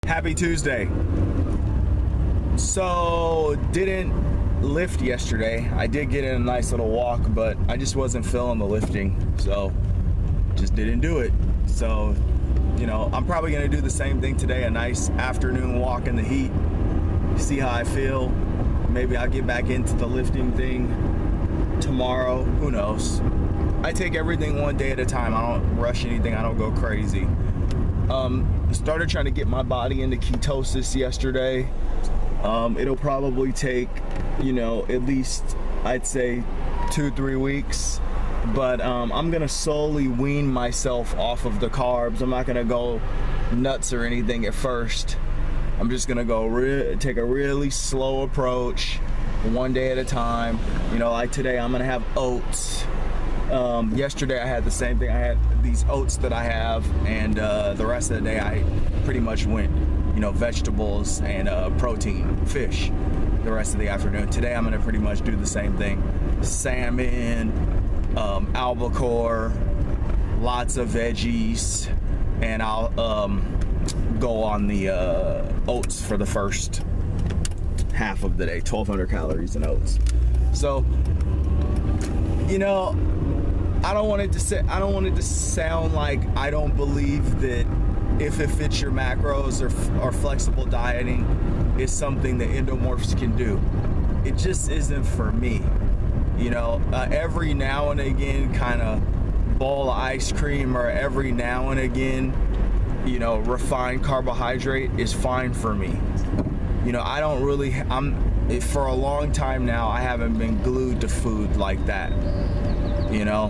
Happy Tuesday. So, didn't lift yesterday. I did get in a nice little walk, but I just wasn't feeling the lifting, so just didn't do it. So, you know, I'm probably gonna do the same thing today, a nice afternoon walk in the heat, see how I feel. Maybe I'll get back into the lifting thing tomorrow, who knows. I take everything one day at a time. I don't rush anything, I don't go crazy. Started trying to get my body into ketosis yesterday. It'll probably take, you know, at least I'd say 2-3 weeks, but I'm gonna slowly wean myself off of the carbs. I'm not gonna go nuts or anything at first. I'm just gonna go take a really slow approach, one day at a time. You know, like today I'm gonna have oats. Yesterday I had the same thing. I had these oats that I have, and the rest of the day I pretty much went, you know, vegetables and protein, fish, the rest of the afternoon. Today I'm gonna pretty much do the same thing. Salmon, albacore, lots of veggies, and I'll go on the oats for the first half of the day, 1,200 calories in oats. So, you know, I don't want it to sound like I don't believe that if it fits your macros or flexible dieting is something that endomorphs can do. It just isn't for me. You know, every now and again kind of bowl of ice cream, or every now and again, you know, refined carbohydrate is fine for me. You know, I don't really, for a long time now, I haven't been glued to food like that. You know,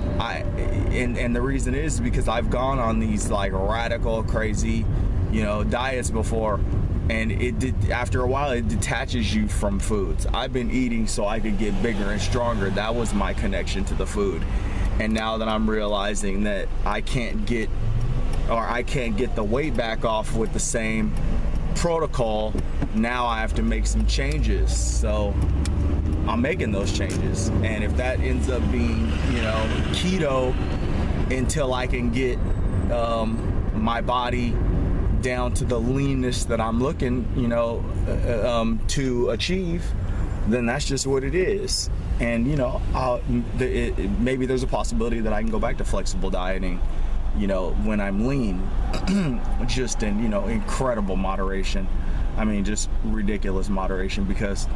and the reason is because I've gone on these like radical, crazy, you know, diets before, and after a while it detaches you from foods. I've been eating so I could get bigger and stronger. That was my connection to the food. And now that I'm realizing that I can't get the weight back off with the same protocol, now I have to make some changes. So I'm making those changes, and if that ends up being, you know, keto until I can get my body down to the leanness that I'm looking, you know, to achieve, then that's just what it is. And you know, maybe there's a possibility that I can go back to flexible dieting, you know, when I'm lean, just in, you know, incredible moderation. I mean, just ridiculous moderation, because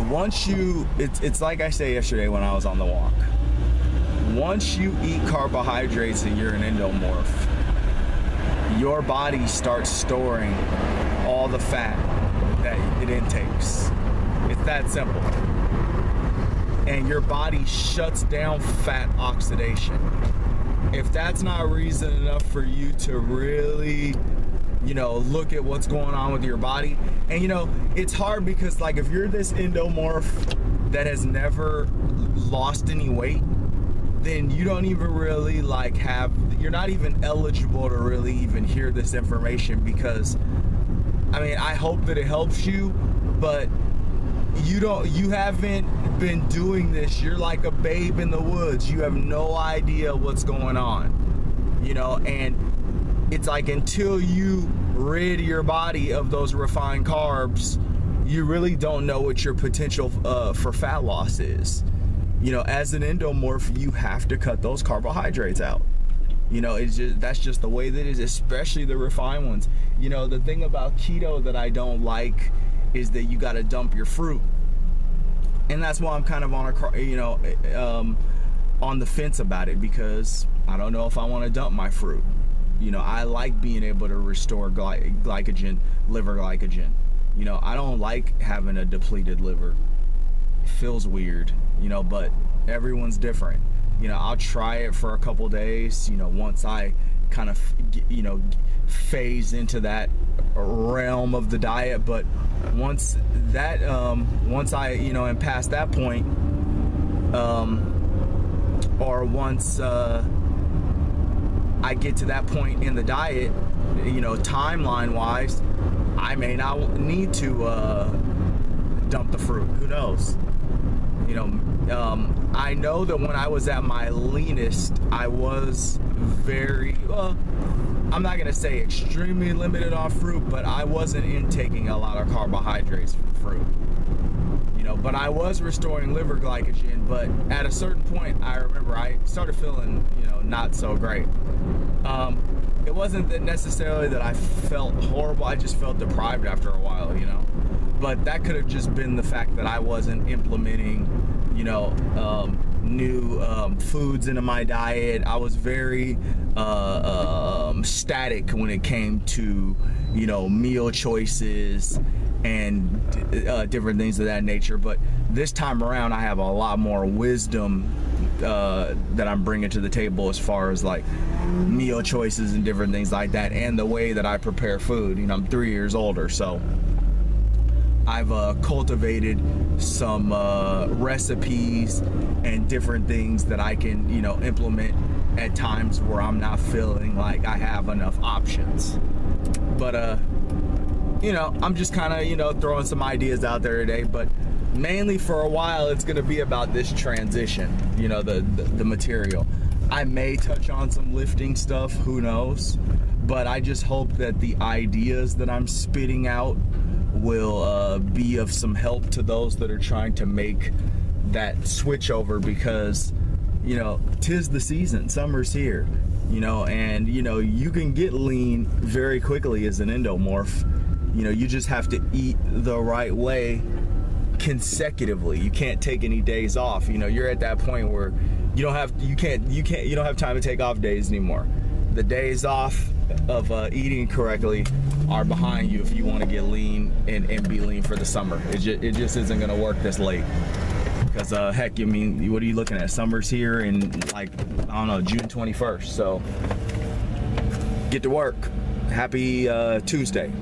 once it's like I say yesterday when I was on the walk, once you eat carbohydrates and you're an endomorph, your body starts storing all the fat that it intakes. It's that simple. And your body shuts down fat oxidation. If that's not reason enough for you to really, you know, look at what's going on with your body. And you know, it's hard because like if you're this endomorph that has never lost any weight, then you don't even really like you're not even eligible to really even hear this information, because I mean, I hope that it helps you, but you haven't been doing this. You're like a babe in the woods. You have no idea what's going on, you know, and it's like until you rid your body of those refined carbs, you really don't know what your potential for fat loss is. You know, as an endomorph, you have to cut those carbohydrates out. You know, that's just the way that it is, especially the refined ones. You know, the thing about keto that I don't like is that you got to dump your fruit, and that's why I'm kind of on the fence about it, because I don't know if I want to dump my fruit. You know, I like being able to restore glycogen, liver glycogen. You know, I don't like having a depleted liver. It feels weird, you know, but everyone's different. You know, I'll try it for a couple days, you know, once I kind of, you know, phase into that realm of the diet. But once I, you know, am past that point, or once I get to that point in the diet, you know, timeline wise, I may not need to dump the fruit. Who knows? You know, I know that when I was at my leanest, I was very, well, I'm not gonna say extremely limited on fruit, but I wasn't intaking a lot of carbohydrates from fruit. You know, but I was restoring liver glycogen, but at a certain point, I remember I started feeling, you know, not so great. It wasn't that necessarily that I felt horrible, I just felt deprived after a while, you know. But that could have just been the fact that I wasn't implementing, you know, new foods into my diet. I was very static when it came to, you know, meal choices and different things of that nature. But this time around, I have a lot more wisdom that I'm bringing to the table as far as like meal choices and different things like that, and the way that I prepare food. You know, I'm 3 years older, so I've cultivated some recipes and different things that I can, you know, implement at times where I'm not feeling like I have enough options. But you know, I'm just kind of, you know, throwing some ideas out there today. But mainly for a while, it's going to be about this transition, you know, the material. I may touch on some lifting stuff, who knows, but I just hope that the ideas that I'm spitting out will be of some help to those that are trying to make that switch over, because, you know, 'tis the season, summer's here, you know, and, you know, you can get lean very quickly as an endomorph. You know, you just have to eat the right way consecutively. You can't take any days off. You know, you're at that point where you don't have time to take off days anymore. The days off of eating correctly are behind you if you want to get lean and be lean for the summer. It just isn't going to work this late. Because heck, I mean, what are you looking at? Summer's here in, like, I don't know, June 21st. So get to work. Happy Tuesday.